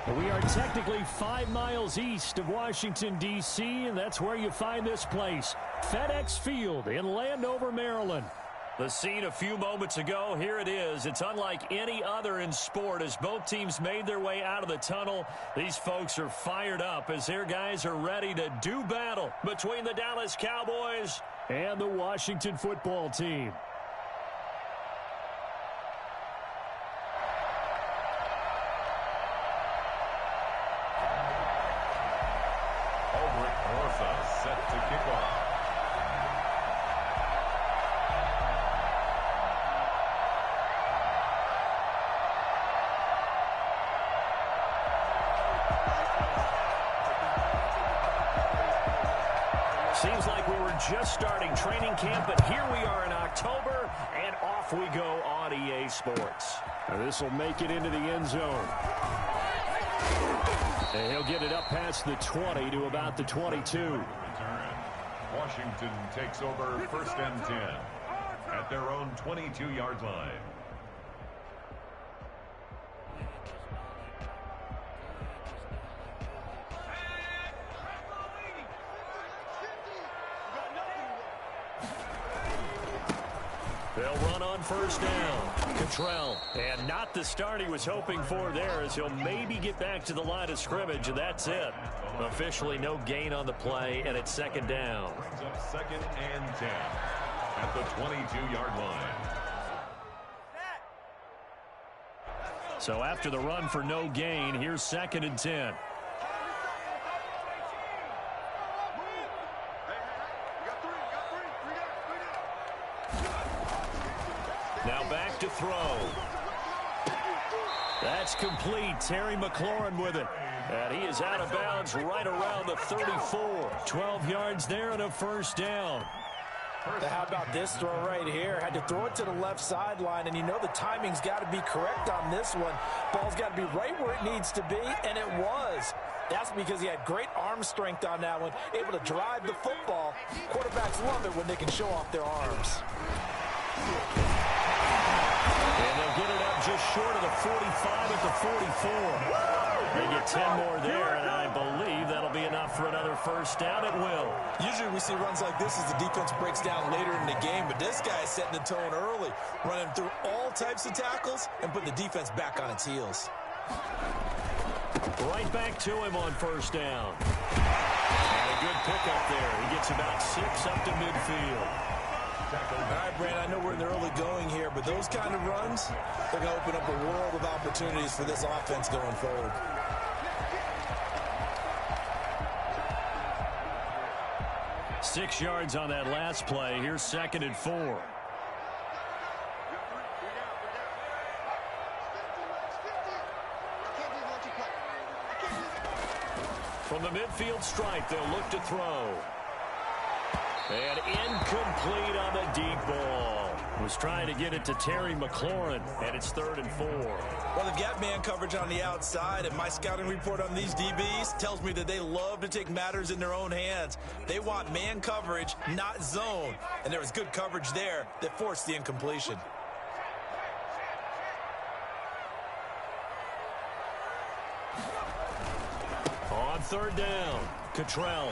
We are technically 5 miles east of Washington, D.C., and that's where you find this place, FedEx Field in Landover, Maryland. The scene a few moments ago, here it is. It's unlike any other in sport as both teams made their way out of the tunnel. These folks are fired up as their guys are ready to do battle between the Dallas Cowboys and the Washington football team. Set to kick off. Seems like we were just starting training camp, but here we are in October, and off we go on EA Sports. This will make it into the end zone. And he'll get it up past the 20 to about the 22. Washington takes over 1st and 10 at their own 22-yard line. They'll run on 1st down. Cottrell, and not the start he was hoping for there as he'll maybe get back to the line of scrimmage, and that's it. Officially no gain on the play, and it's 2nd down. Brings up 2nd and 10 at the 22-yard line. So after the run for no gain, here's 2nd and 10. Now back to throw. That's complete. Terry McLaurin with it. And he is out of bounds right around the 34. 12 yards there and a 1st down. How about this throw right here? Had to throw it to the left sideline, and you know the timing's got to be correct on this one. Ball's got to be right where it needs to be, and it was. That's because he had great arm strength on that one, able to drive the football. Quarterbacks love it when they can show off their arms. And they'll get it up just short of the 45 at the 44. They get 10 more there, and I believe that'll be enough for another 1st down. It will. Usually we see runs like this as the defense breaks down later in the game, but this guy is setting the tone early, running through all types of tackles and putting the defense back on its heels. Right back to him on 1st down. And a good pickup there. He gets about 6 up to midfield. All right, Brand, I know we're in the early going here, but those kind of runs, they're going to open up a world of opportunities for this offense going forward. Six yards on that last play. Here's 2nd and 4. From the midfield stripe, they'll look to throw. And incomplete on the deep ball. Was trying to get it to Terry McLaurin, and it's 3rd and 4. Well, they've got man coverage on the outside, and my scouting report on these DBs tells me that they love to take matters in their own hands. They want man coverage, not zone. And there was good coverage there that forced the incompletion. On 3rd down, Cottrell.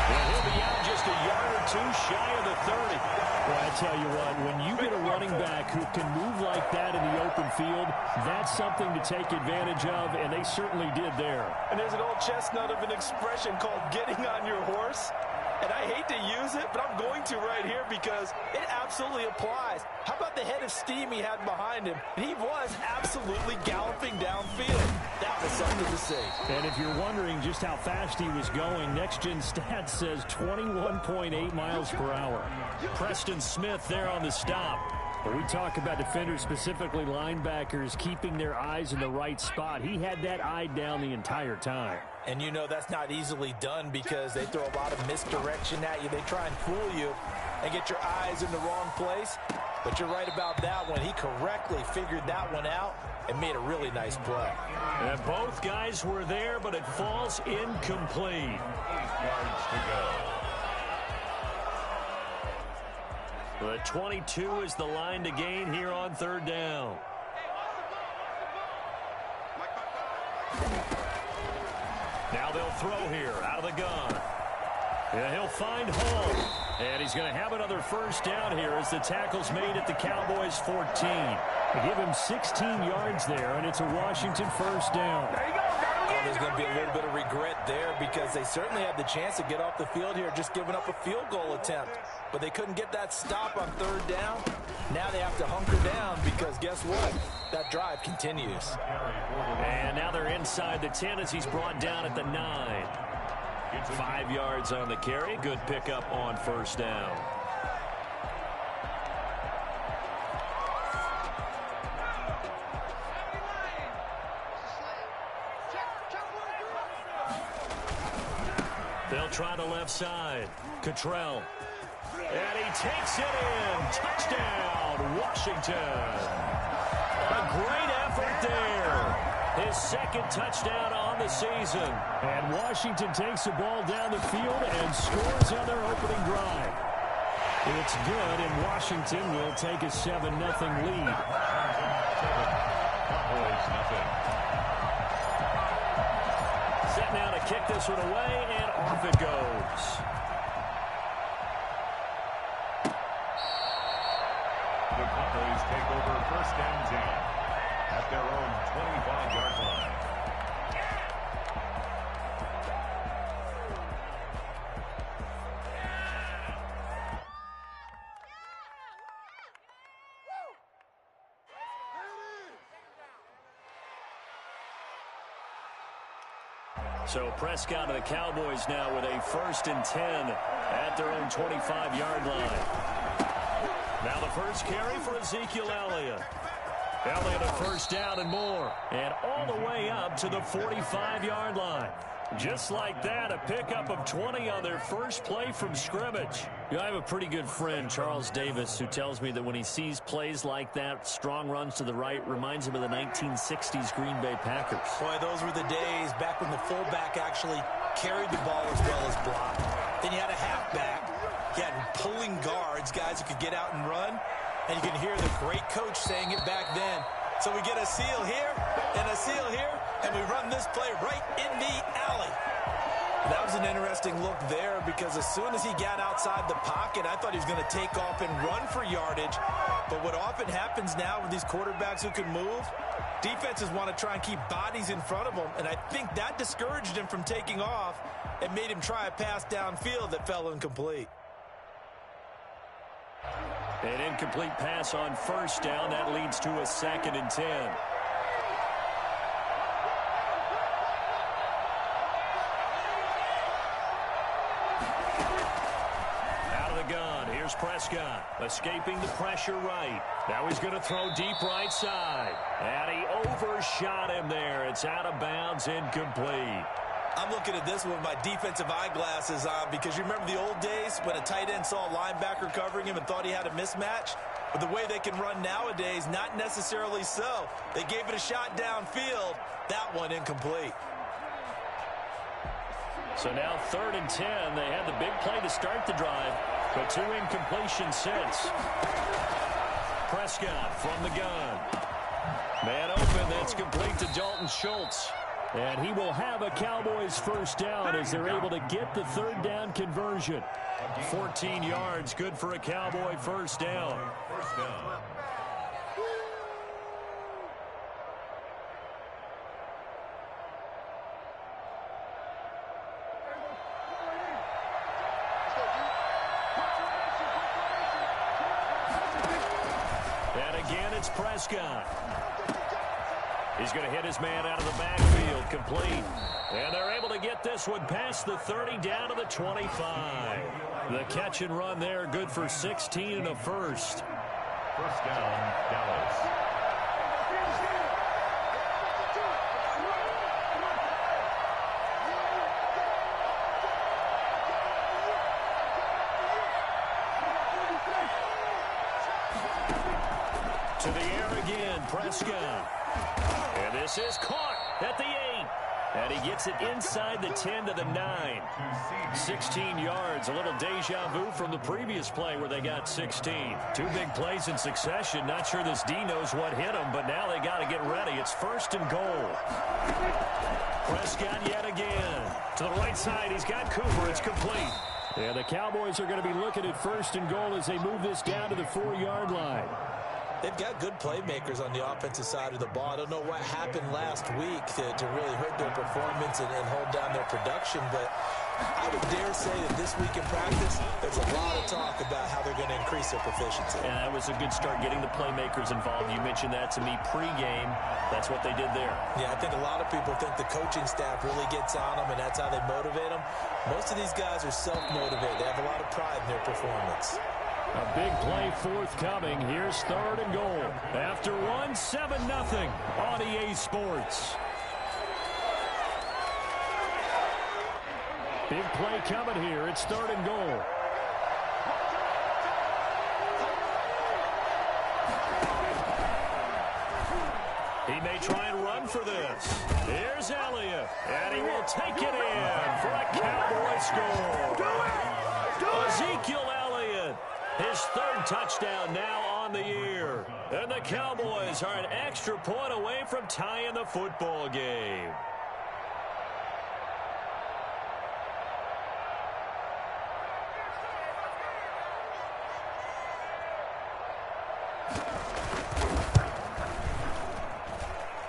And he'll be out just a yard or 2 shy of the 30. Well, I tell you what, when you get a running back who can move like that in the open field, that's something to take advantage of, and they certainly did there. And there's an old chestnut of an expression called getting on your horse. And I hate to use it, but I'm going to right here because it absolutely applies. How about the head of steam he had behind him? And he was absolutely galloping downfield. That was something to see. And if you're wondering just how fast he was going, Next Gen Stats says 21.8 miles per hour. Preston Smith there on the stop. But we talk about defenders, specifically linebackers, keeping their eyes in the right spot. He had that eye down the entire time. And you know that's not easily done because they throw a lot of misdirection at you. They try and fool you and get your eyes in the wrong place. But you're right about that one. He correctly figured that one out and made a really nice play. And both guys were there, but it falls incomplete. 8 yards to go. The 22 is the line to gain here on 3rd down. throw here out of the gun. Yeah, he'll find Hall. And he's going to have another first down here as the tackle's made at the Cowboys' 14. They give him 16 yards there, and it's a Washington first down. Oh, there's going to be a little bit of regret there because they certainly had the chance to get off the field here just giving up a field goal attempt. But they couldn't get that stop on third down. Now they have to hunker down because guess what? That drive continues. And now they're inside the 10 as he's brought down at the 9. 5 yards on the carry. Good pickup on first down. They'll try the left side. Cottrell. And he takes it in. Touchdown, Washington. A great effort there. His second touchdown on the season. And Washington takes the ball down the field and scores on their opening drive. It's good, and Washington will take a 7-0 lead. Set now to kick this one away, and off it goes. The Cowboys take over first and 10 at their own 25-yard line. So Prescott and the Cowboys now with a first and 10 at their own 25-yard line. Now the first carry for Ezekiel Elliott. Elliott a first down and more. And all the way up to the 45-yard line. Just like that, a pickup of 20 on their first play from scrimmage. I have a pretty good friend, Charles Davis, who tells me that when he sees plays like that, strong runs to the right, reminds him of the 1960s Green Bay Packers. Boy, those were the days back when the fullback actually carried the ball as well as blocked. Then you had a halfback. You had pulling guards, guys who could get out and run. And you can hear the great coach saying it back then. So we get a seal here and a seal here, and we run this play right in the alley. That was an interesting look there because as soon as he got outside the pocket, I thought he was going to take off and run for yardage. But what often happens now with these quarterbacks who can move, defenses want to try and keep bodies in front of them, and I think that discouraged him from taking off and made him try a pass downfield that fell incomplete. An incomplete pass on first down. That leads to a 2nd and 10. Out of the gun. Here's Prescott. Escaping the pressure right. Now he's going to throw deep right side. And he overshot him there. It's out of bounds, incomplete. I'm looking at this with my defensive eyeglasses on because you remember the old days when a tight end saw a linebacker covering him and thought he had a mismatch? But the way they can run nowadays, not necessarily so. They gave it a shot downfield. That one incomplete. So now 3rd and 10. They had the big play to start the drive, but 2 incompletions since. Prescott from the gun. Man open, that's complete to Dalton Schultz. And he will have a Cowboys first down as they're able to get the 3rd down conversion. 14 yards, good for a Cowboy first down. First down. And again, it's Prescott. He's going to hit his man out of the backfield, complete. And they're able to get this one past the 30 down to the 25. The catch and run there, good for 16 and a first. First down, Dallas. To the air again, Prescott. And this is caught at the 8. And he gets it inside the 10 to the 9. 16 yards, a little deja vu from the previous play where they got 16. 2 big plays in succession. Not sure this D knows what hit him, but now they got to get ready. It's 1st and goal. Prescott yet again. To the right side, he's got Cooper. It's complete. And the Cowboys are going to be looking at 1st and goal as they move this down to the 4-yard line. They've got good playmakers on the offensive side of the ball. I don't know what happened last week to really hurt their performance and hold down their production, but I would dare say that this week in practice, there's a lot of talk about how they're going to increase their proficiency. And that was a good start, getting the playmakers involved. You mentioned that to me pregame. That's what they did there. Yeah, I think a lot of people think the coaching staff really gets on them, and that's how they motivate them. Most of these guys are self-motivated. They have a lot of pride in their performance. A big play forthcoming. Here's 3rd and goal. After 1, 7-0 on EA Sports. Big play coming here. It's 3rd and goal. He may try and run for this. Here's Elliott, and he will take it in for a Cowboy score. Ezekiel Elliott, his 3rd touchdown now on the year. And the Cowboys are an extra point away from tying the football game.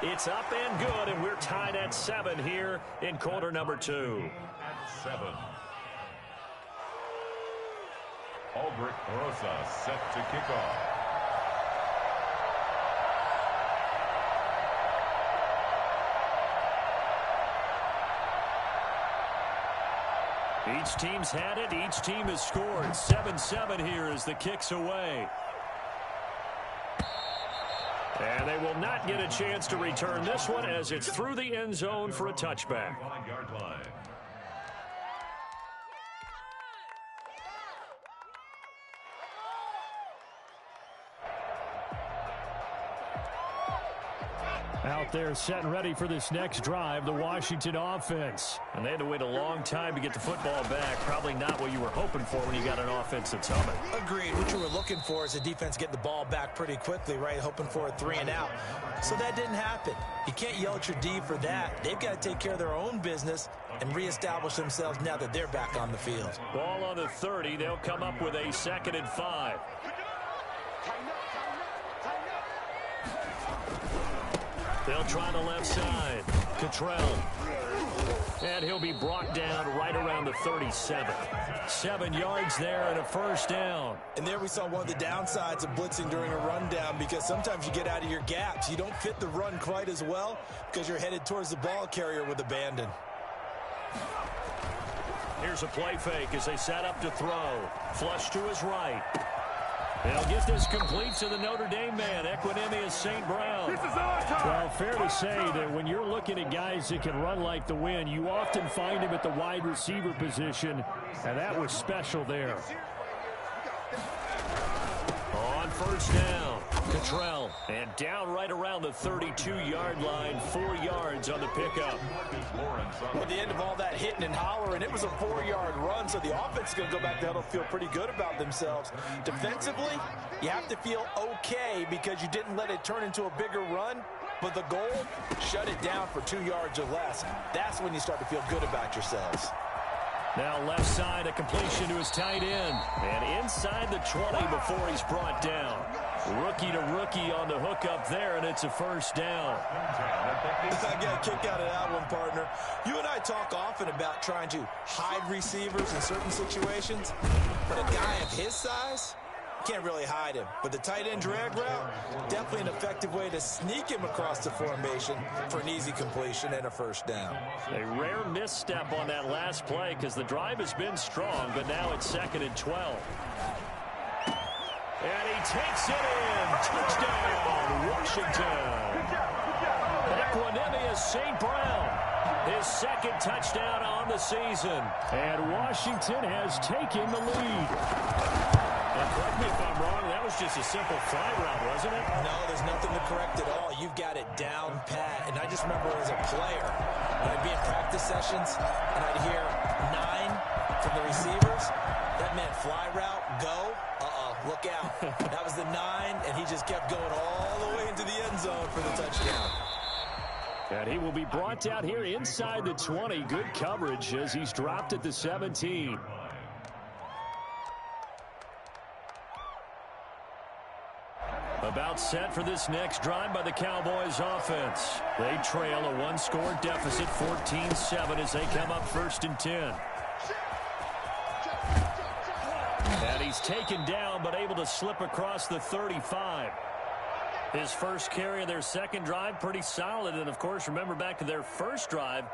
It's up and good, and we're tied at 7 here in quarter number 2. 7. Albert Rosa set to kick off. Each team's had it. Each team has scored. 7-7 here as the kick's away. And they will not get a chance to return this one as it's through the end zone for a touchback. 5-yard line. Out there set and ready for this next drive, the Washington offense. And they had to wait a long time to get the football back. Probably not what you were hoping for when you got an offense that's humming. Agreed. What you were looking for is a defense getting the ball back pretty quickly, right? Hoping for a 3-and-out. So that didn't happen. You can't yell at your D for that. They've got to take care of their own business and reestablish themselves now that they're back on the field. Ball on the 30. They'll come up with a 2nd and 5. They'll try the left side. Cottrell. And he'll be brought down right around the 37. 7 yards there and a 1st down. And there we saw one of the downsides of blitzing during a rundown, because sometimes you get out of your gaps. You don't fit the run quite as well because you're headed towards the ball carrier with abandon. Here's a play fake as they set up to throw. Flush to his right. They'll get this complete to the Notre Dame man, Equanimeous St. Brown. This is our time. Well, fair to say that when you're looking at guys that can run like the wind, you often find him at the wide receiver position, and that was special there. On 1st down, Cottrell, and down right around the 32-yard line, 4 yards on the pickup. Well, at the end of all that hitting and hollering, it was a 4-yard run, so the offense is going to go back to huddle, feel pretty good about themselves. Defensively, you have to feel okay because you didn't let it turn into a bigger run, but the goal, shut it down for 2 yards or less. That's when you start to feel good about yourselves. Now left side, a completion to his tight end. And inside the 20 before he's brought down. Rookie to rookie on the hook up there, and it's a 1st down. I got a kick out of that one, partner. You and I talk often about trying to hide receivers in certain situations. But a guy of his size, can't really hide him. But the tight end drag route, definitely an effective way to sneak him across the formation for an easy completion and a 1st down. A rare misstep on that last play because the drive has been strong, but now it's 2nd and 12. And he takes it in. Touchdown, Washington. Equanimeous St. Brown, his 2nd touchdown on the season. And Washington has taken the lead. Now, correct me if I'm wrong, that was just a simple fly route, wasn't it? No, there's nothing to correct at all. You've got it down pat. And I just remember as a player, when I'd be in practice sessions and I'd hear 9 from the receivers, that meant fly route, go. Look out. That was the 9, and he just kept going all the way into the end zone for the touchdown. And he will be brought down here inside the 20. Good coverage as he's dropped at the 17. About set for this next drive by the Cowboys offense. They trail a one-score deficit, 14-7, as they come up 1st and 10. And he's taken down, but able to slip across the 35. His first carry of their second drive, pretty solid. And, of course, remember back to their first drive,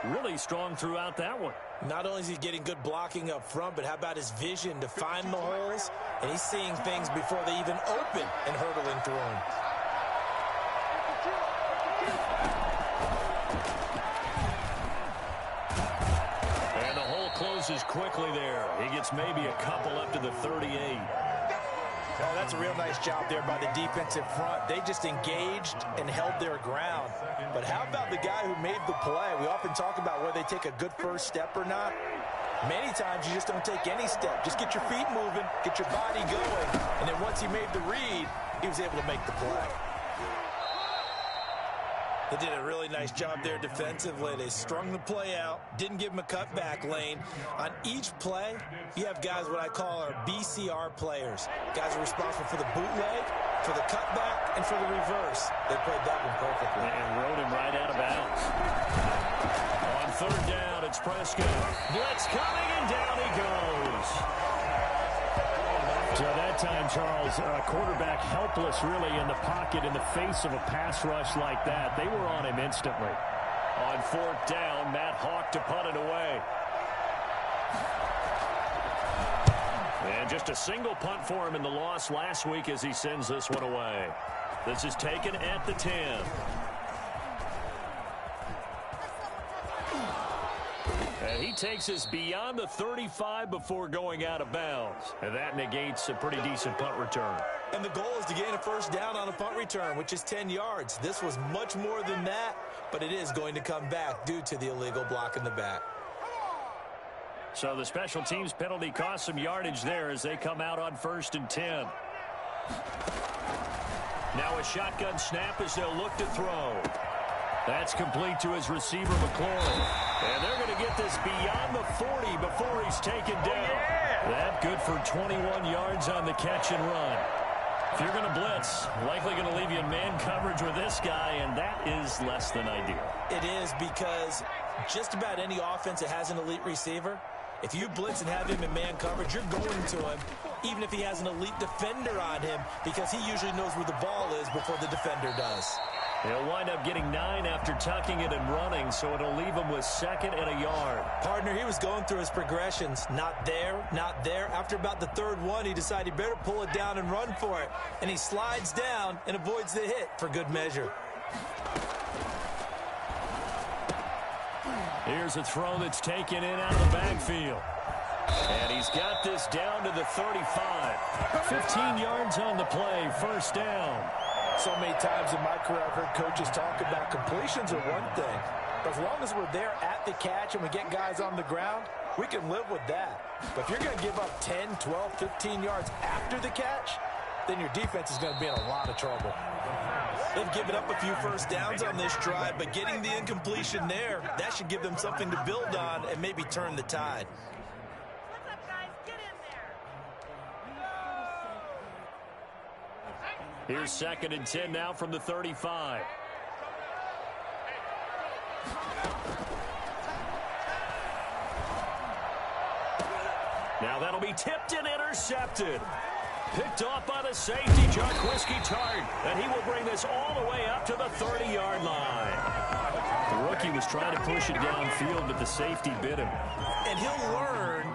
really strong throughout that one. Not only is he getting good blocking up front, but how about his vision to find the holes? And he's seeing things before they even open and hurdling through them. And the hole closes quickly there. He gets maybe a couple up to the 38. Oh, that's a real nice job there by the defensive front. They just engaged and held their ground. But how about the guy who made the play? We often talk about whether they take a good first step or not. Many times you just don't take any step. Just get your feet moving, get your body going. And then once he made the read, he was able to make the play. They did a really nice job there defensively. They strung the play out, didn't give him a cutback lane. On each play, you have guys what I call our BCR players. Guys are responsible for the bootleg, for the cutback, and for the reverse. They played that one perfectly. And rode him right out of bounds. On 3rd down, it's Prescott. Blitz coming, and down he goes. So that time, Charles, quarterback helpless really in the pocket in the face of a pass rush like that. They were on him instantly. On 4th down, Matt Hawk to punt it away. And just a single punt for him in the loss last week as he sends this one away. This is taken at the 10. And he takes us beyond the 35 before going out of bounds. And that negates a pretty decent punt return. And the goal is to gain a first down on a punt return, which is 10 yards. This was much more than that, but it is going to come back due to the illegal block in the back. So the special teams penalty cost some yardage there as they come out on 1st and 10. Now a shotgun snap as they'll look to throw. That's complete to his receiver, McLaurin. And they're going to get this beyond the 40 before he's taken down. That good for 21 yards on the catch and run. If you're going to blitz, likely going to leave you in man coverage with this guy, and that is less than ideal. It is, because just about any offense that has an elite receiver, if you blitz and have him in man coverage, you're going to him, even if he has an elite defender on him, because he usually knows where the ball is before the defender does. He'll wind up getting 9 after tucking it and running, so it'll leave him with 2nd and a yard. Partner, he was going through his progressions. Not there, not there. After about the 3rd one, he decided he better pull it down and run for it. And he slides down and avoids the hit for good measure. Here's a throw that's taken in out of the backfield. And he's got this down to the 35. 15 yards on the play, 1st down. So many times in my career I've heard coaches talk about completions are one thing. But as long as we're there at the catch and we get guys on the ground, we can live with that. But if you're going to give up 10, 12, 15 yards after the catch, then your defense is going to be in a lot of trouble. They've given up a few first downs on this drive, but getting the incompletion there, that should give them something to build on and maybe turn the tide. What's up, guys? Get in there. Here's 2nd and 10 now from the 35. Now that'll be tipped and intercepted. Picked off by the safety, Jaquiski Tartt, and he will bring this all the way up to the 30-yard line. The rookie was trying to push it downfield, but the safety bit him. And he'll learn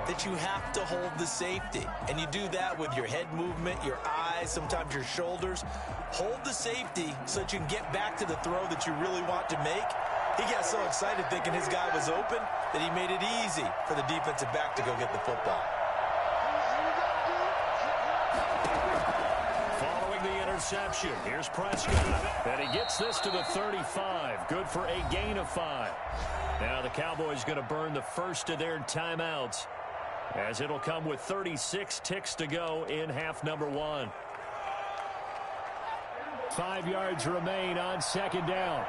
that you have to hold the safety. And you do that with your head movement, your eyes, sometimes your shoulders. Hold the safety so that you can get back to the throw that you really want to make. He got so excited thinking his guy was open that he made it easy for the defensive back to go get the football. Following the interception, here's Prescott. And he gets this to the 35. Good for a gain of 5. Now the Cowboys going to burn the first of their timeouts, as it'll come with 36 ticks to go in half number 1. 5 yards remain on 2nd down.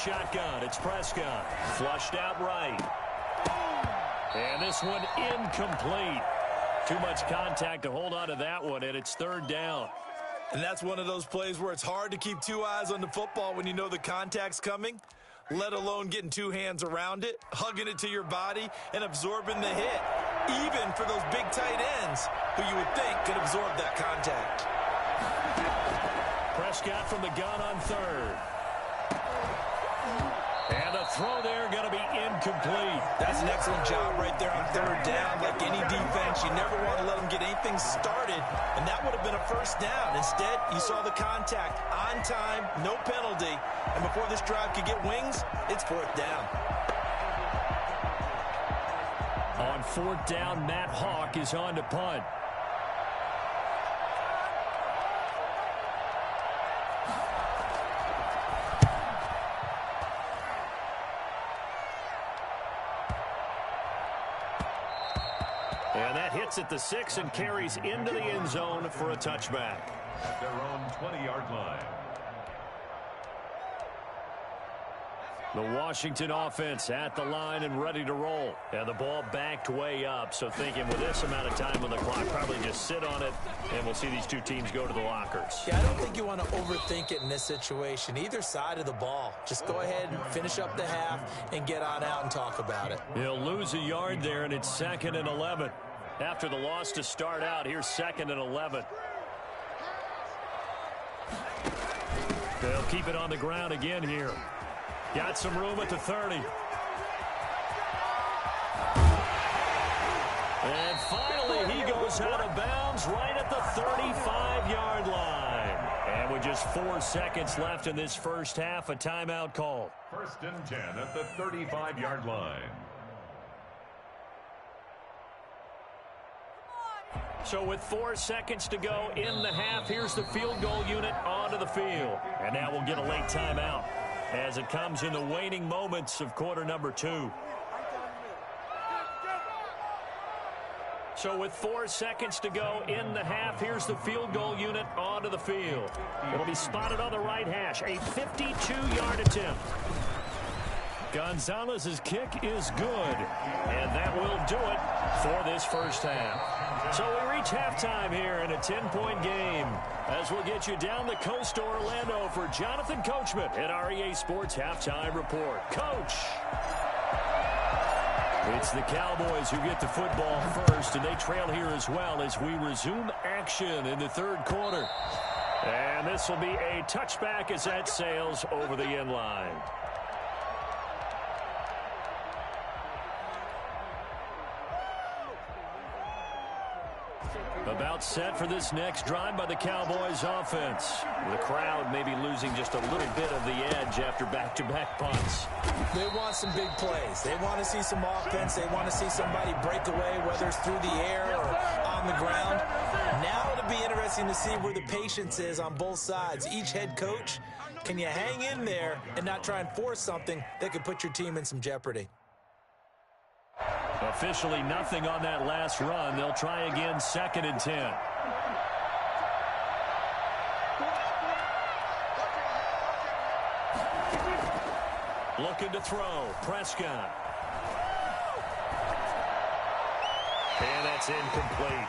shotgun. It's Prescott. Flushed out right. And this one incomplete. Too much contact to hold on to that one, and it's third down. And that's one of those plays where it's hard to keep two eyes on the football when you know the contact's coming, let alone getting two hands around it, hugging it to your body, and absorbing the hit, even for those big tight ends who you would think could absorb that contact. Prescott from the gun on third. And the throw there going to be incomplete. That's an excellent job right there on third down. Like any defense, you never want to let them get anything started, and that would have been a first down. Instead, you saw the contact on time, no penalty, and before this drive could get wings, it's fourth down. On fourth down, Matt Hawk is on to punt. And that hits at the 6 and carries into the end zone for a touchback. At their own 20-yard line. The Washington offense at the line and ready to roll. And the ball backed way up. So thinking with this amount of time on the clock, probably just sit on it, and we'll see these two teams go to the lockers. Yeah, I don't think you want to overthink it in this situation. Either side of the ball. Just go ahead and finish up the half and get on out and talk about it. He'll lose a yard there, and it's 2nd and 11. After the loss to start out, here's 2nd and 11. They'll keep it on the ground again here. Got some room at the 30. And finally, he goes out of bounds right at the 35-yard line. And with just 4 seconds left in this first half, a timeout call. 1st and 10 at the 35-yard line. So with 4 seconds to go in the half, here's the field goal unit onto the field. And now we'll get a late timeout as it comes in the waning moments of quarter number 2. So with 4 seconds to go in the half, here's the field goal unit onto the field. It'll be spotted on the right hash, a 52-yard attempt. Gonzalez's kick is good, and that will do it for this first half. So we reach halftime here in a 10-point game as we'll get you down the coast to Orlando for Jonathan Coachman at our EA Sports Halftime Report. Coach! It's the Cowboys who get the football first, and they trail here as well as we resume action in the third quarter. And this will be a touchback as that sails over the end line. About set for this next drive by the Cowboys offense. The crowd maybe losing just a little bit of the edge after back-to-back punts. They want some big plays. They want to see some offense. They want to see somebody break away, whether it's through the air or on the ground. Now it'll be interesting to see where the patience is on both sides. Each head coach, can you hang in there and not try and force something that could put your team in some jeopardy? Officially nothing on that last run. They'll try again, 2nd and 10. Looking to throw. Prescott. And that's incomplete.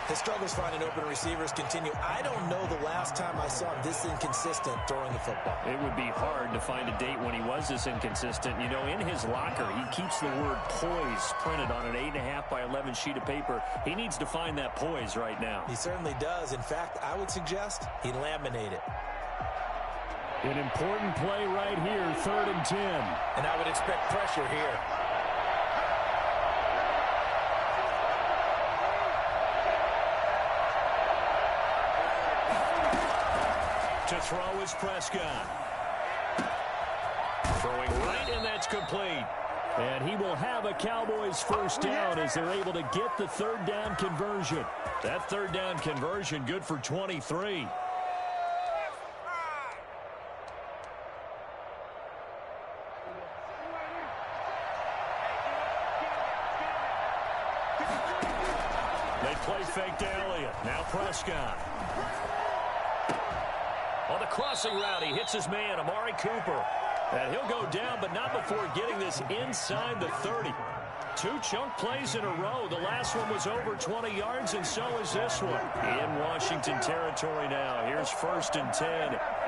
His struggles finding open receivers continue. I don't know the last time I saw him this inconsistent throwing the football. It would be hard to find a date when he was this inconsistent. You know, in his locker, he keeps the word poise printed on an 8.5 by 11 sheet of paper. He needs to find that poise right now. He certainly does. In fact, I would suggest he laminate it. An important play right here, 3rd and 10. And I would expect pressure here. To throw is Prescott. Throwing right, and that's complete. And he will have a Cowboys first down as they're able to get the 3rd down conversion. That 3rd down conversion good for 23. They play fake to Elliott. Now Prescott. On the crossing route, he hits his man, Amari Cooper. And he'll go down, but not before getting this inside the 30. 2 chunk plays in a row. The last one was over 20 yards, and so is this one. In Washington territory now. Here's 1st and 10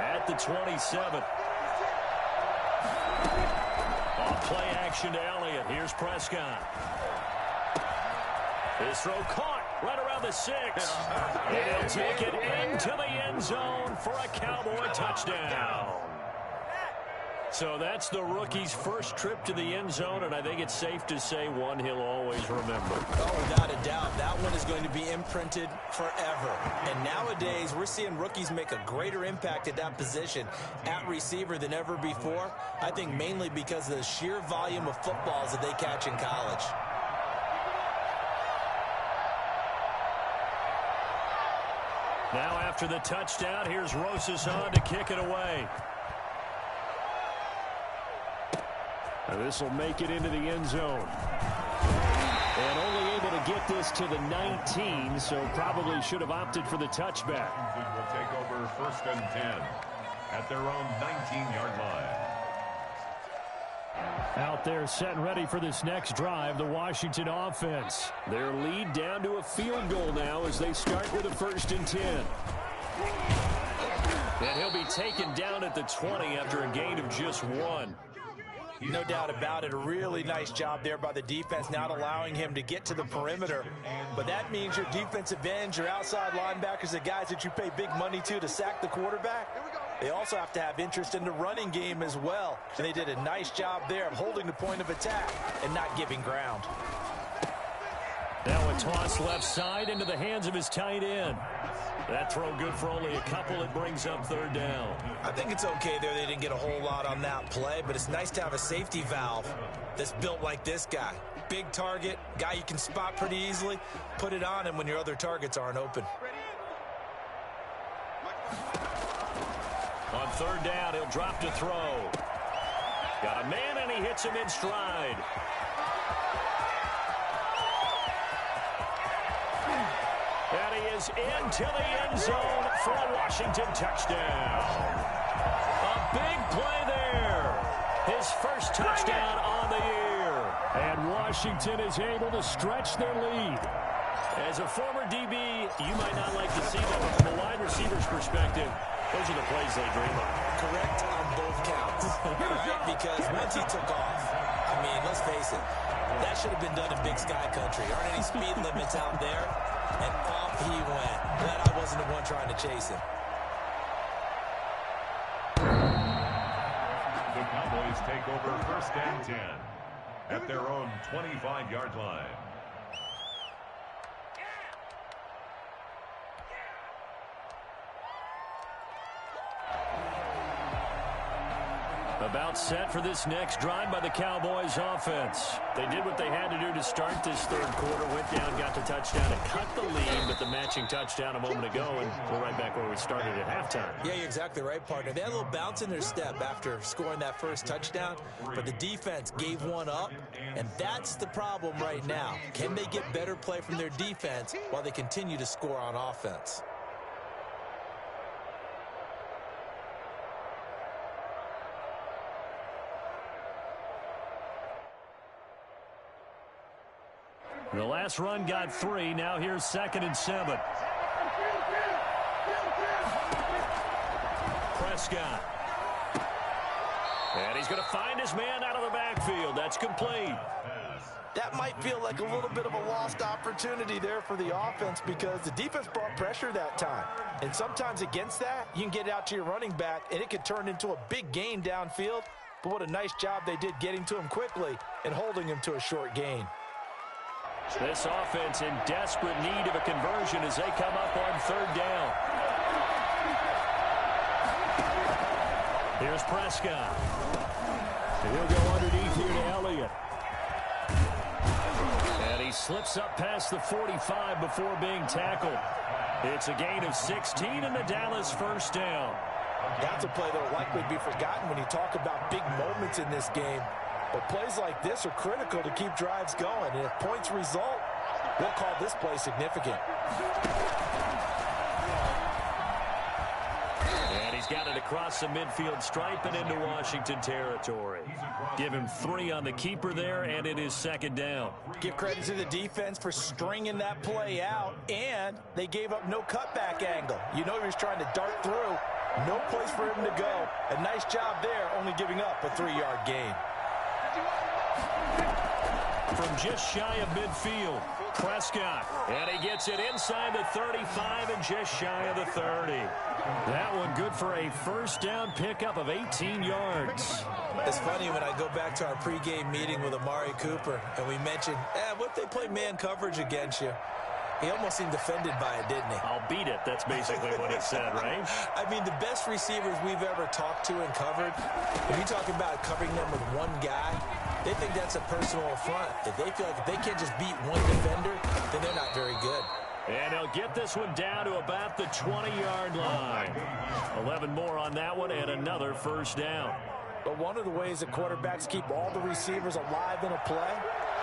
at the 27. Off play action to Elliott. Here's Prescott. His throw caught right around the 6. And he'll take it into the end zone for a Cowboy touchdown. So that's the rookie's first trip to the end zone, and I think it's safe to say one he'll always remember. Oh, without a doubt, that one is going to be imprinted forever. And nowadays, we're seeing rookies make a greater impact at that position at receiver than ever before. I think mainly because of the sheer volume of footballs that they catch in college. Now after the touchdown, here's Rosas on to kick it away. This will make it into the end zone. And only able to get this to the 19, so probably should have opted for the touchback. Will take over 1st and 10 at their own 19-yard line. Out there set and ready for this next drive, the Washington offense. Their lead down to a field goal now as they start with a 1st and 10. And he'll be taken down at the 20 after a gain of just 1. No doubt about it. A really nice job there by the defense, not allowing him to get to the perimeter. But that means your defensive ends, your outside linebackers, the guys that you pay big money to sack the quarterback, they also have to have interest in the running game as well. And they did a nice job there of holding the point of attack and not giving ground. Now a toss left side into the hands of his tight end. That throw good for only a couple. It brings up 3rd down. I think it's okay there. They didn't get a whole lot on that play, but it's nice to have a safety valve that's built like this guy. Big target, guy you can spot pretty easily. Put it on him when your other targets aren't open. On 3rd down, he'll drop to throw. Got a man, and he hits him in stride. And he is into the end zone for a Washington touchdown. A big play there. His first touchdown on the year. And Washington is able to stretch their lead. As a former DB, you might not like to see that, but from a wide receiver's perspective, those are the plays they dream of. Correct on both counts, right? Because once he took off, I mean, let's face it, that should have been done in Big Sky Country. Aren't any speed limits out there? And off he went. Glad I wasn't the one trying to chase him. The Cowboys take over 1st and 10 at their own 25-yard line. About set for this next drive by the Cowboys offense. They did what they had to do to start this 3rd quarter. Went down, got the touchdown, and cut the lead, but the matching touchdown a moment ago, and we're right back where we started at halftime. Yeah, you're exactly right, partner. They had a little bounce in their step after scoring that first touchdown, but the defense gave one up, and that's the problem right now. Can they get better play from their defense while they continue to score on offense? The last run got 3. Now here's 2nd and 7. Prescott. And he's going to find his man out of the backfield. That's complete. That might feel like a little bit of a lost opportunity there for the offense because the defense brought pressure that time. And sometimes against that, you can get it out to your running back, and it could turn into a big gain downfield. But what a nice job they did getting to him quickly and holding him to a short gain. This offense in desperate need of a conversion as they come up on 3rd down. Here's Prescott. And he'll go underneath here to Elliott. And he slips up past the 45 before being tackled. It's a gain of 16 and the Dallas 1st down. That's a play that will likely be forgotten when you talk about big moments in this game. But plays like this are critical to keep drives going. And if points result, we'll call this play significant. And he's got it across the midfield stripe and into Washington territory. Give him 3 on the keeper there, and it is second down. Give credit to the defense for stringing that play out, and they gave up no cutback angle. You know he was trying to dart through. No place for him to go. A nice job there, only giving up a 3-yard gain. From just shy of midfield, Prescott. And he gets it inside the 35 and just shy of the 30. That one good for a first down pickup of 18 yards. It's funny when I go back to our pregame meeting with Amari Cooper, and we mentioned, what if they play man coverage against you? He almost seemed offended by it, didn't he? I'll beat it. That's basically what he said, right? I mean, the best receivers we've ever talked to and covered, when you talk about covering them with one guy, they think that's a personal affront. If they feel like if they can't just beat one defender, then they're not very good. And he'll get this one down to about the 20-yard line. 11 more on that one and another first down. But one of the ways that quarterbacks keep all the receivers alive in a play,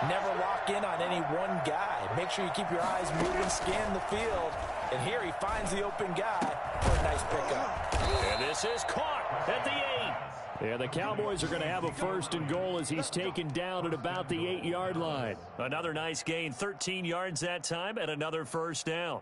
never lock in on any one guy. Make sure you keep your eyes moving, scan the field. And here he finds the open guy for a nice pickup. And this is caught at the 8. And the Cowboys are going to have a first and goal as he's taken down at about the 8-yard line. Another nice gain, 13 yards that time, and another first down.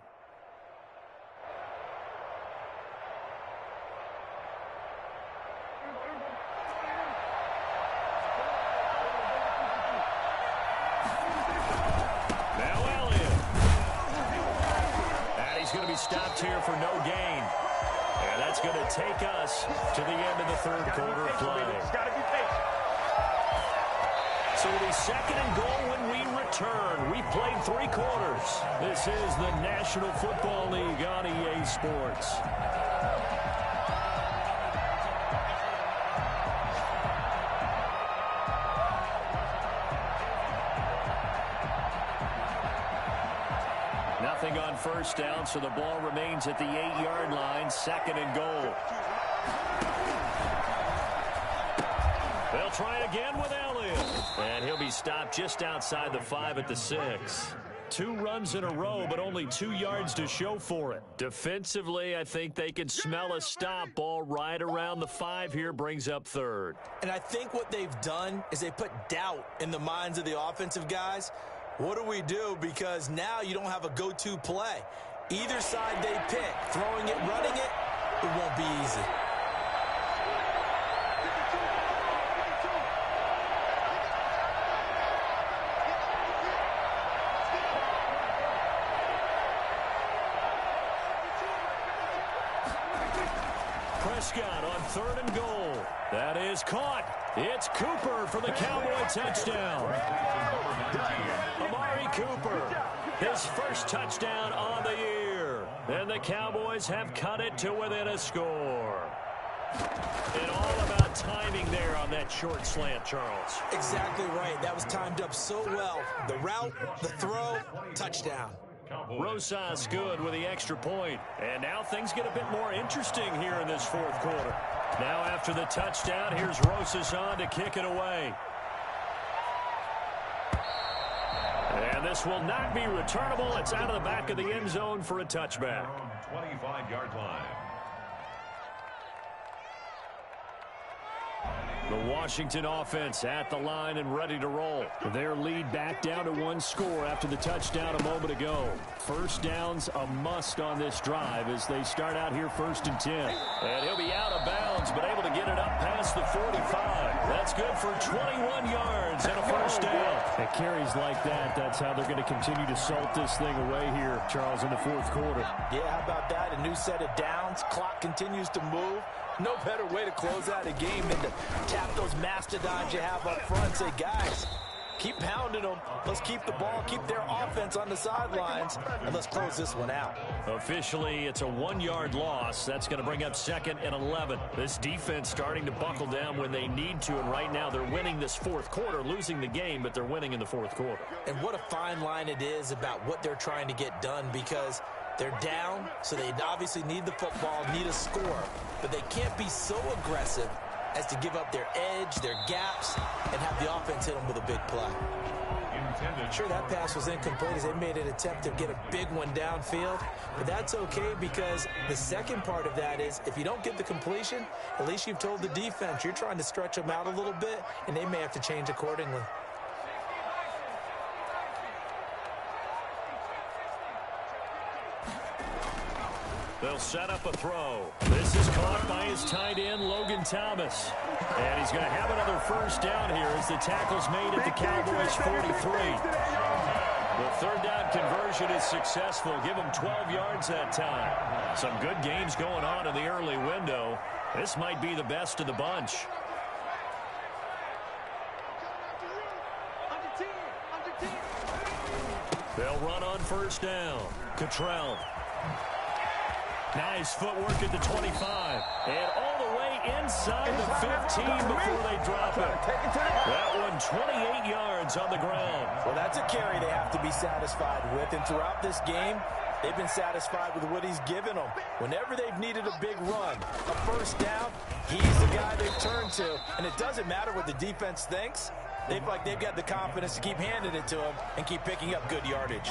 Stopped here for no gain. And that's going to take us to the end of the third quarter play. So it'll be second and goal when we return. We've played 3 quarters. This is the National Football League on EA Sports. Nothing on first down, so the ball remains at the 8-yard line, second and goal. They'll try it again with Elliott. And he'll be stopped just outside the 5 at the 6. 2 runs in a row, but only 2 yards to show for it. Defensively, I think they can smell a stop. Ball right around the 5 here, brings up third. And I think what they've done is they put doubt in the minds of the offensive guys. What do we do? Because now you don't have a go-to play. Either side they pick, throwing it, running it, it won't be easy. Prescott on third and goal. That is caught. It's Cooper for the Cowboy touchdown. Amari Cooper, his first touchdown on the year. And the Cowboys have cut it to within a score. And all about timing there on that short slant, Charles. Exactly right. That was timed up so well. The route, the throw, touchdown. Rosas good with the extra point. And now things get a bit more interesting here in this fourth quarter. Now after the touchdown, here's Rosas on to kick it away. And this will not be returnable. It's out of the back of the end zone for a touchback. 25-yard line. The Washington offense at the line and ready to roll. Their lead back down to 1 score after the touchdown a moment ago. First down's a must on this drive as they start out here 1st and 10. And he'll be out of bounds, but able to get it up past the 45. That's good for 21 yards and a first down. It carries like that. That's how they're going to continue to salt this thing away here, Charles, in the fourth quarter. Yeah, how about that? A new set of downs. Clock continues to move. No better way to close out a game than to tap those mastodons you have up front. Say, guys, keep pounding them. Let's keep the ball, keep their offense on the sidelines, and let's close this one out. Officially, it's a 1-yard loss. That's going to bring up 2nd and 11. This defense starting to buckle down when they need to, and right now they're winning this fourth quarter, losing the game, but they're winning in the fourth quarter. And what a fine line it is about what they're trying to get done, because they're down, so they obviously need the football, need a score, but they can't be so aggressive as to give up their edge, their gaps, and have the offense hit them with a big play. intended. Sure, that pass was incomplete as they made an attempt to get a big one downfield, but that's okay because the second part of that is if you don't get the completion, at least you've told the defense you're trying to stretch them out a little bit, and they may have to change accordingly. They'll set up a throw. This is caught by his tight end, Logan Thomas. And he's going to have another first down here as the tackle's made at the Cowboys' 43. The third down conversion is successful. Give him 12 yards that time. Some good games going on in the early window. This might be the best of the bunch. They'll run on first down. Cottrell. Nice footwork at the 25. And all the way inside the 15 before they drop it. That one 28 yards on the ground. Well, that's a carry they have to be satisfied with. And throughout this game, they've been satisfied with what he's given them. Whenever they've needed a big run, a first down, he's the guy they've turned to. And it doesn't matter what the defense thinks. They've got the confidence to keep handing it to him and keep picking up good yardage.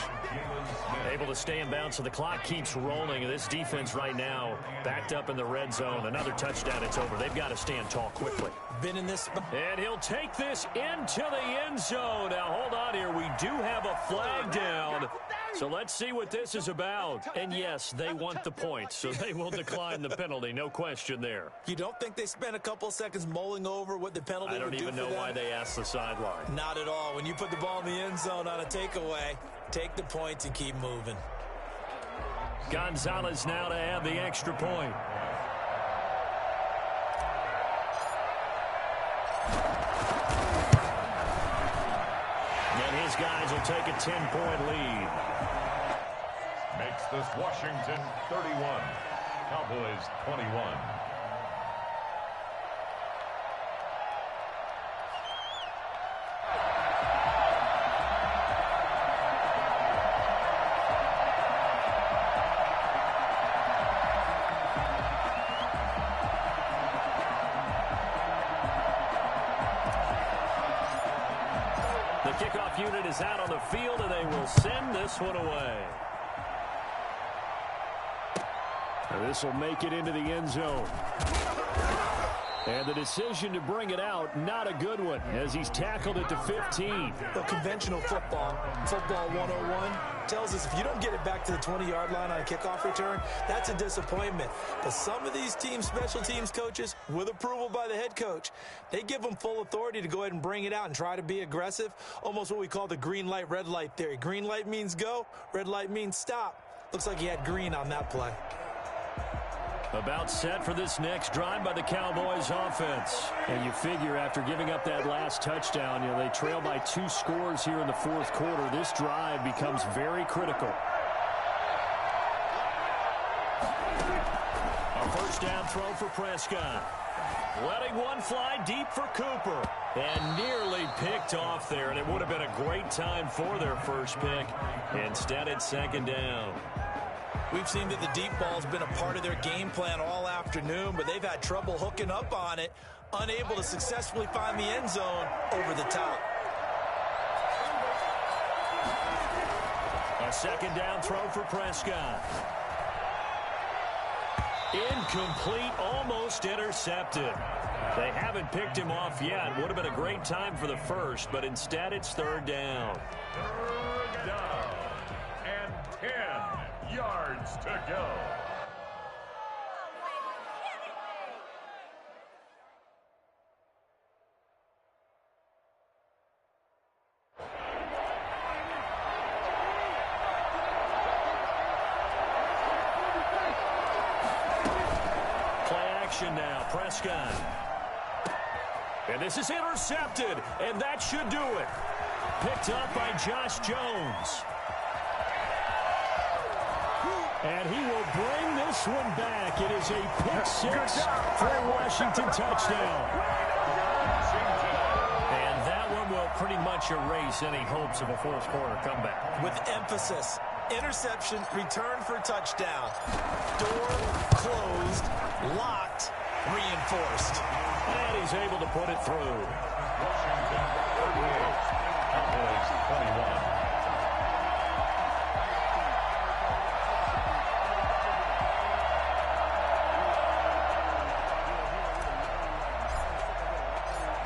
Able to stay in bounds, so the clock keeps rolling. And this defense right now backed up in the red zone. Another touchdown, it's over. They've got to stand tall quickly. Been in this. And he'll take this into the end zone. Now, hold on here. We do have a flag down. So let's see what this is about. And yes, they want the points, so they will decline the penalty. No question there. You don't think they spent a couple seconds mulling over what the penalty would do for them? I don't even know why they asked the sideline. Not at all. When you put the ball in the end zone on a takeaway, take the points and keep moving. Gonzalez now to add the extra point. And his guys will take a 10-point lead. Makes this Washington 31, Cowboys 21. The kickoff unit is out on the field, and they will send this one away. This will make it into the end zone. And the decision to bring it out, not a good one, as he's tackled at the 15. The conventional football 101, tells us if you don't get it back to the 20-yard line on a kickoff return, that's a disappointment. But some of these special teams coaches, with approval by the head coach, they give them full authority to go ahead and bring it out and try to be aggressive, almost what we call the green light, red light theory. Green light means go, red light means stop. Looks like he had green on that play. About set for this next drive by the Cowboys offense. And you figure after giving up that last touchdown, they trail by 2 scores here in the fourth quarter. This drive becomes very critical. A first down throw for Prescott. Letting one fly deep for Cooper. And nearly picked off there. And it would have been a great time for their first pick. Instead, it's second down. We've seen that the deep ball's been a part of their game plan all afternoon, but they've had trouble hooking up on it, unable to successfully find the end zone over the top. A second down throw for Prescott. Incomplete, almost intercepted. They haven't picked him off yet. Would have been a great time for the first, but instead it's third down. Third down and 10 yards to go. Play action now, Prescott. And this is intercepted, and that should do it. Picked up by Josh Jones. And he will bring this one back. It is a pick six for a Washington touchdown. And that one will pretty much erase any hopes of a fourth quarter comeback. With emphasis, interception, return for touchdown. Door closed, locked, reinforced. And he's able to put it through. Washington 38, Cowboys 21.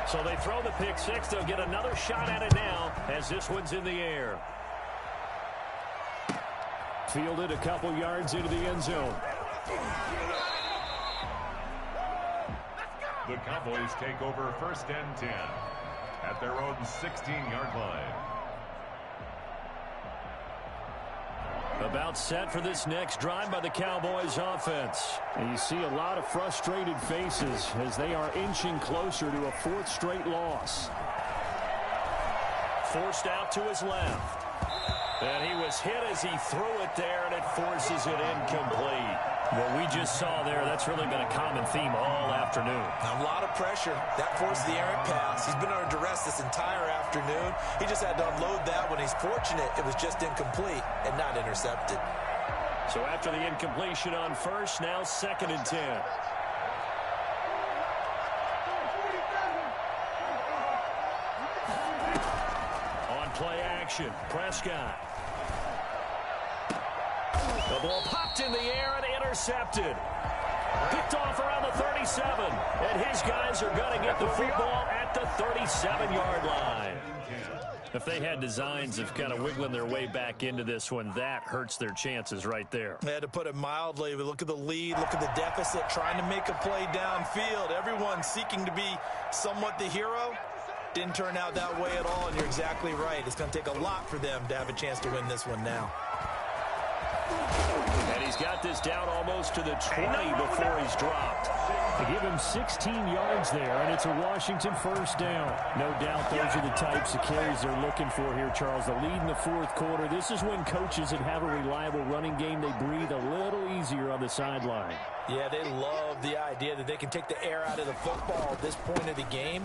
So they throw the pick six. They'll get another shot at it now as this one's in the air. Fielded a couple yards into the end zone. The Cowboys take over 1st and 10 at their own 16-yard line. About set for this next drive by the Cowboys offense. And you see a lot of frustrated faces as they are inching closer to a 4th straight loss. Forced out to his left. And he was hit as he threw it there, and it forces it incomplete. What we just saw there, that's really been a common theme all afternoon. A lot of pressure. That forced the errant pass. He's been under duress this entire afternoon. He just had to unload that one. He's fortunate it was just incomplete and not intercepted. So after the incompletion on first, now 2nd and 10. On play action, Prescott. The ball popped in the air and intercepted. Picked off around the 37. And his guys are going to get the football at the 37-yard line. If they had designs of kind of wiggling their way back into this one, that hurts their chances right there. They had to put it mildly. But look at the lead. Look at the deficit. Trying to make a play downfield. Everyone seeking to be somewhat the hero. Didn't turn out that way at all, and you're exactly right. It's going to take a lot for them to have a chance to win this one now. And he's got this down almost to the 20 before he's dropped. They give him 16 yards there, and it's a Washington 1st down. No doubt those are the types of carries they're looking for here, Charles. The lead in the 4th quarter. This is when coaches that have a reliable running game, they breathe a little easier on the sideline. Yeah, they love the idea that they can take the air out of the football at this point of the game.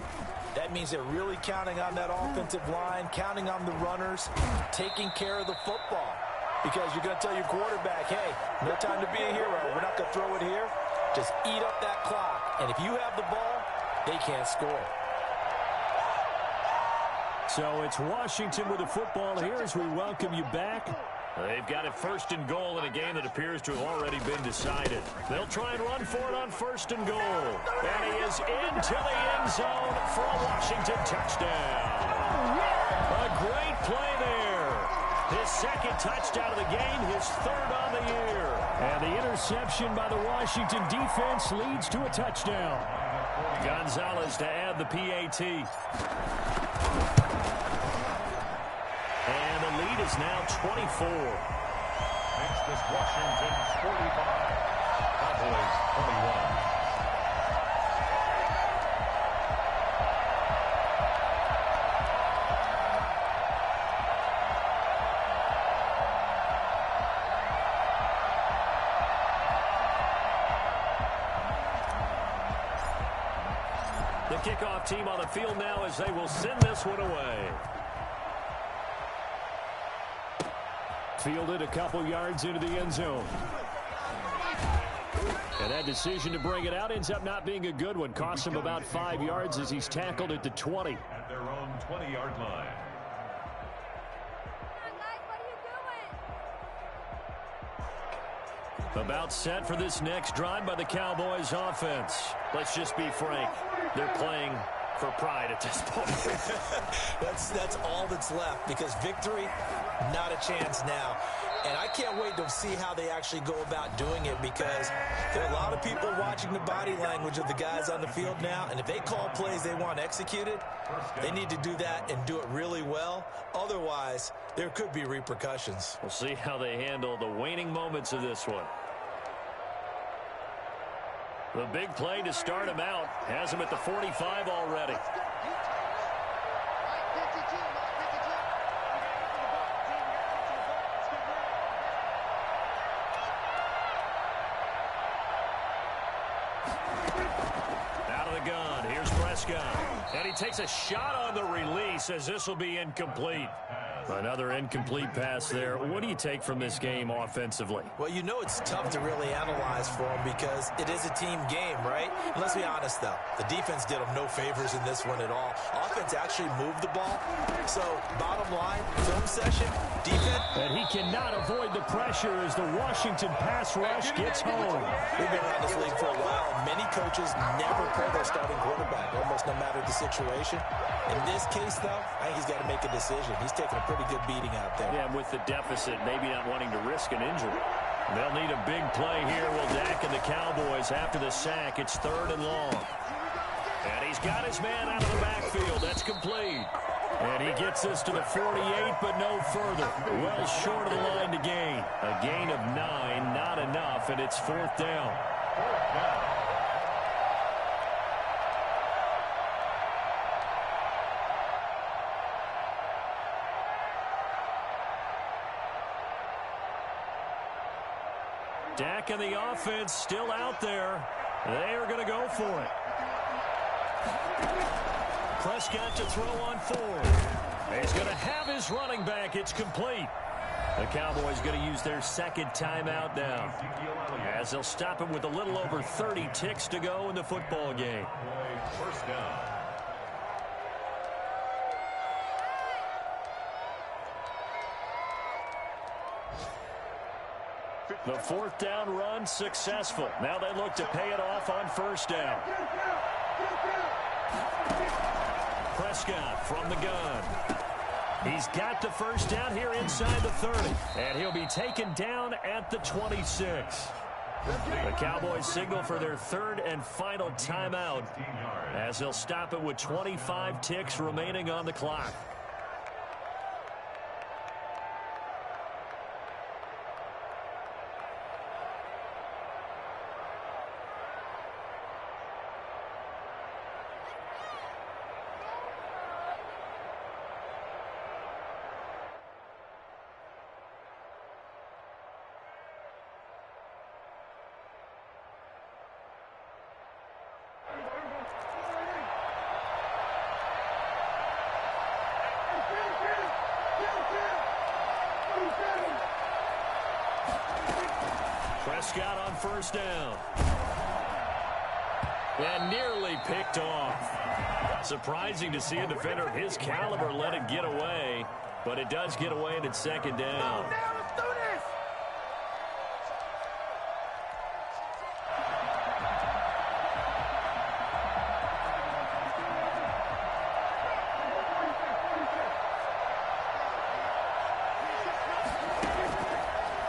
That means they're really counting on that offensive line, counting on the runners, taking care of the football. Because you're going to tell your quarterback, hey, no time to be a hero. We're not going to throw it here. Just eat up that clock. And if you have the ball, they can't score. So it's Washington with the football here as we welcome you back. They've got it 1st and goal in a game that appears to have already been decided. They'll try and run for it on 1st and goal. And he is into the end zone for a Washington touchdown. A great play there. His 2nd touchdown of the game, his 3rd on the year. And the interception by the Washington defense leads to a touchdown. Gonzalez to add the PAT. And the lead is now 24. Makes this Washington's 45. Cowboys 21. The kickoff team on the field now as they will send this one away. Fielded a couple yards into the end zone. And that decision to bring it out ends up not being a good one. Costs him about 5 yards as he's tackled at the 20. At their own 20-yard line. About set for this next drive by the Cowboys offense. Let's just be frank. They're playing for pride at this point. That's all that's left because victory, not a chance now. And I can't wait to see how they actually go about doing it because there are a lot of people watching the body language of the guys on the field now. And if they call plays they want executed, they need to do that and do it really well. Otherwise, there could be repercussions. We'll see how they handle the waning moments of this one. The big play to start him out has him at the 45 already. Out of the gun, here's Prescott. And he takes a shot on the release as this will be incomplete. Another incomplete pass there. What do you take from this game offensively? Well, you know it's tough to really analyze for them because it is a team game, right? And let's be honest, though. The defense did them no favors in this one at all. Offense actually moved the ball. So, bottom line, film session, defense. And he cannot avoid the pressure as the Washington pass rush gets home. We've been around this league for a while, and many coaches never play their starting quarterback, almost no matter the situation. In this case, though, I think he's got to make a decision. He's taking a pretty good beating out there. Yeah, with the deficit, maybe not wanting to risk an injury. They'll need a big play here. Will Dak and the Cowboys after the sack. It's 3rd and long. And he's got his man out of the backfield. That's complete. And he gets us to the 48, but no further. Well short of the line to gain. A gain of 9, not enough, and it's 4th down. Dak and the offense still out there. They are going to go for it. Prescott to throw on 4. He's going to have his running back. It's complete. The Cowboys going to use their 2nd timeout now, as they'll stop him with a little over 30 ticks to go in the football game. 1st down. The 4th down run successful. Now they look to pay it off on 1st down. Prescott from the gun. He's got the 1st down here inside the 30. And he'll be taken down at the 26. The Cowboys signal for their 3rd and final timeout, as they'll stop it with 25 ticks remaining on the clock. Prescott on 1st down. And nearly picked off. Surprising to see a defender of his caliber let it get away, but it does get away and it's 2nd down. Let's do this!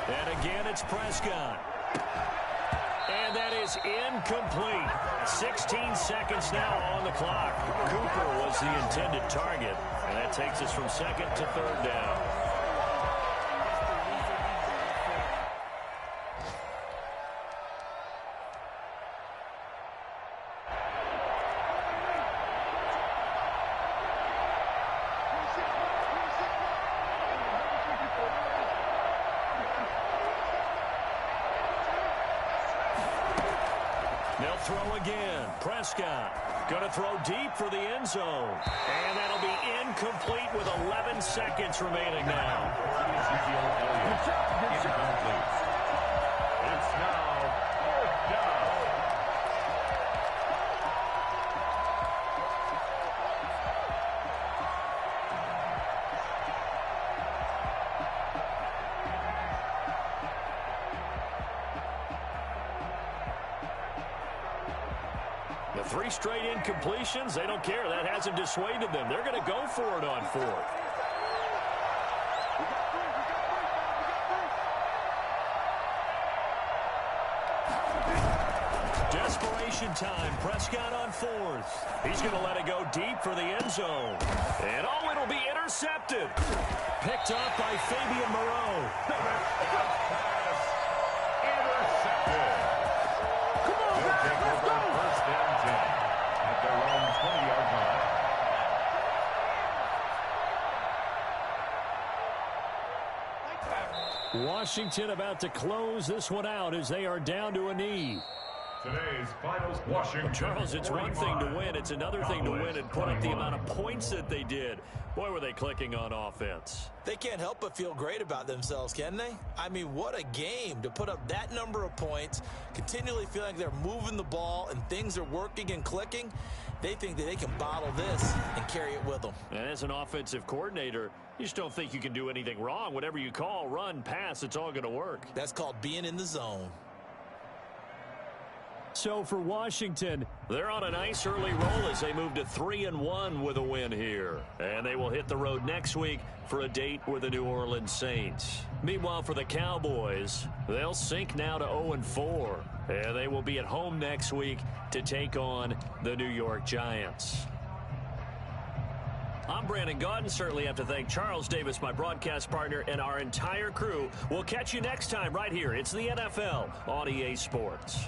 And again, it's Prescott. And that is incomplete. 16 seconds now on the clock. Cooper was the intended target. And that takes us from 2nd to 3rd down. They'll throw again. Prescott going to throw deep for the end zone. And that'll be incomplete with 11 seconds remaining now. It's now 4th down. The 3 straight incompletions, they don't care. That hasn't dissuaded them. They're going to go for it on 4th. Desperation time. Prescott on 4th. He's going to let it go deep for the end zone. And oh, it'll be intercepted. Picked up by Fabian Moreau. Intercepted. They'll take over 1st and 10 at their own 20-yard line. Washington about to close this one out as they are down to a knee. Today's finals, Washington. Charles, it's one thing to win. It's another thing to win and put up the amount of points that they did. Boy, were they clicking on offense. They can't help but feel great about themselves, can they? I mean, what a game to put up that number of points, continually feeling like they're moving the ball and things are working and clicking. They think that they can bottle this and carry it with them. And as an offensive coordinator, you just don't think you can do anything wrong. Whatever you call, run, pass, it's all going to work. That's called being in the zone. So for Washington, they're on a nice early roll as they move to 3-1 with a win here. And they will hit the road next week for a date with the New Orleans Saints. Meanwhile, for the Cowboys, they'll sink now to 0-4. And they will be at home next week to take on the New York Giants. I'm Brandon Gaudin. Certainly have to thank Charles Davis, my broadcast partner, and our entire crew. We'll catch you next time right here. It's the NFL on EA Sports.